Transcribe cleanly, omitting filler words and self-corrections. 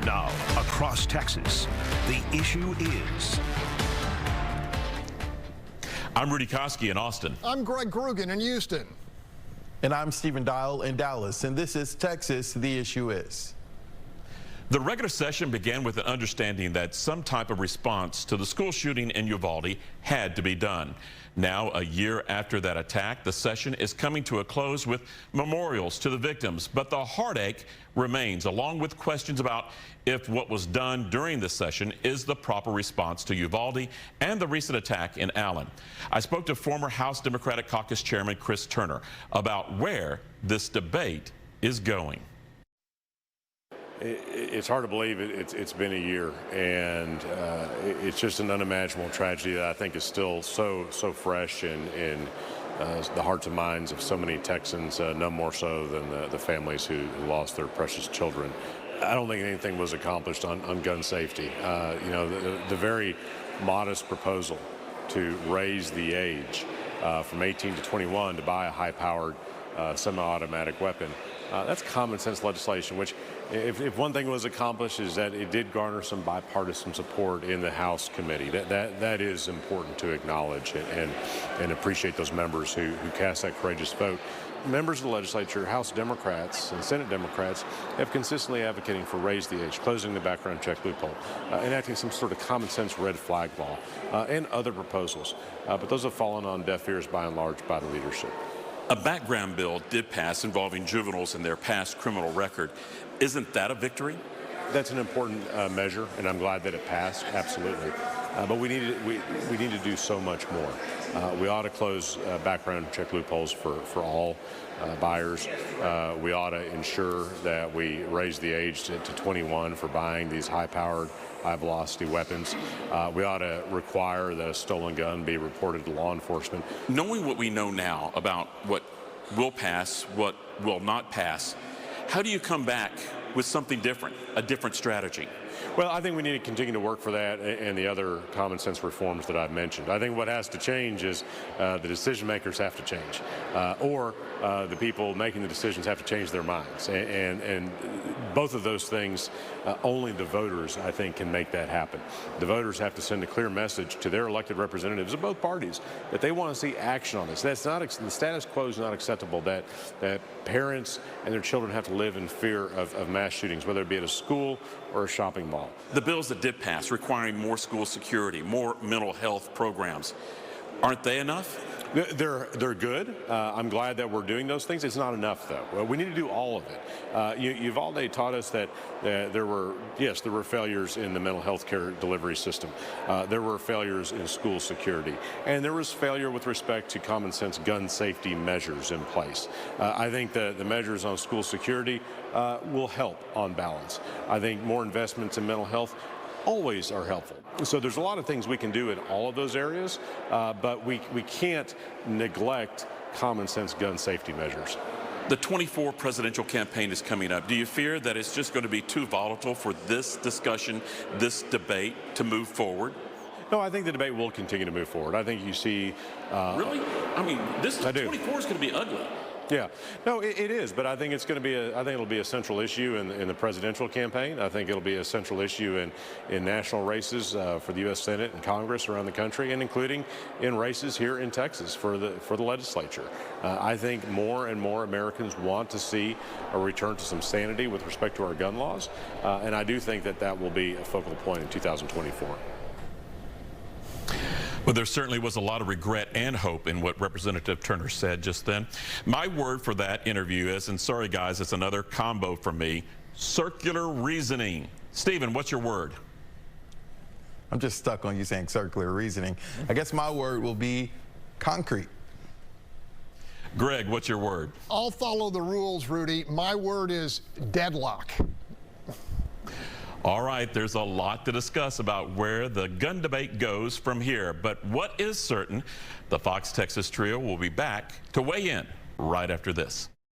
Now, across Texas, the issue is... I'm Rudy Koski in Austin. I'm Greg Krugen in Houston. And I'm Stephen Dial in Dallas. And this is Texas, the issue is. The regular session began with an understanding that some type of response to the school shooting in Uvalde had to be done. Now, a year after that attack, the session is coming to a close with memorials to the victims. But the heartache remains, along with questions about if what was done during the session is the proper response to Uvalde and the recent attack in Allen. I spoke to former House Democratic Caucus Chairman Chris Turner about where this debate is going. It's hard to believe it's been a year, and it's just an unimaginable tragedy that I think is still so fresh in the hearts and minds of so many Texans, none more so than the families who lost their precious children. I don't think anything was accomplished on gun safety. You know, the very modest proposal to raise the age from 18 to 21 to buy a high-powered semi-automatic weapon. That's common sense legislation, which if one thing was accomplished is that it did garner some bipartisan support in the House committee. That is important to acknowledge and appreciate those members who cast that courageous vote. Members of the legislature, House Democrats and Senate Democrats, have consistently advocating for raise the age, closing the background check loophole, enacting some sort of common sense red flag law, and other proposals. But those have fallen on deaf ears by and large by the leadership. A background bill did pass involving juveniles and their past criminal record. Isn't that a victory? That's an important measure, and I'm glad that it passed, absolutely. But we need to do so much more. We ought to close background check loopholes for all buyers. We ought to ensure that we raise the age to 21 for buying these high-powered, high-velocity weapons. We ought to require that a stolen gun be reported to law enforcement. Knowing what we know now about what will pass, what will not pass, how do you come back with something different, a different strategy? Well, I think we need to continue to work for that and the other common sense reforms that I've mentioned. I think what has to change is the decision makers have to change, or the people making the decisions have to change their minds. And both of those things, only the voters, I think, can make that happen. The voters have to send a clear message to their elected representatives of both parties that they want to see action on this. That's not, the status quo is not acceptable, that parents and their children have to live in fear of mass shootings, whether it be at a school or a shopping mall. The bills that did pass requiring more school security, more mental health programs, aren't they enough? They're good. I'm glad that we're doing those things. It's not enough, though. We need to do all of it. Uvalde taught us that there were failures in the mental health care delivery system. There were failures in school security. And there was failure with respect to common sense gun safety measures in place. I think the measures on school security will help on balance. I think more investments in mental health always are helpful. So there's a lot of things we can do in all of those areas, but we can't neglect common sense gun safety measures. The 24 presidential campaign is coming up. Do you fear that it's just going to be too volatile for this discussion, this debate to move forward? No, I think the debate will continue to move forward. I think you see... Really? I mean, this 24 is going to be ugly. Yeah, no, it is, but I think it's going to be I think it'll be a central issue in the presidential campaign. I think it'll be a central issue in national races for the U.S. Senate and Congress around the country, and including in races here in Texas for the legislature. I think more and more Americans want to see a return to some sanity with respect to our gun laws, and I do think that will be a focal point in 2024. Well, there certainly was a lot of regret and hope in what Representative Turner said just then. My word for that interview is, and sorry guys, it's another combo for me, circular reasoning. Stephen, what's your word? I'm just stuck on you saying circular reasoning. I guess my word will be concrete. Greg, what's your word? I'll follow the rules, Rudy. My word is deadlock. All right, there's a lot to discuss about where the gun debate goes from here. But what is certain, the Fox Texas Trio will be back to weigh in right after this.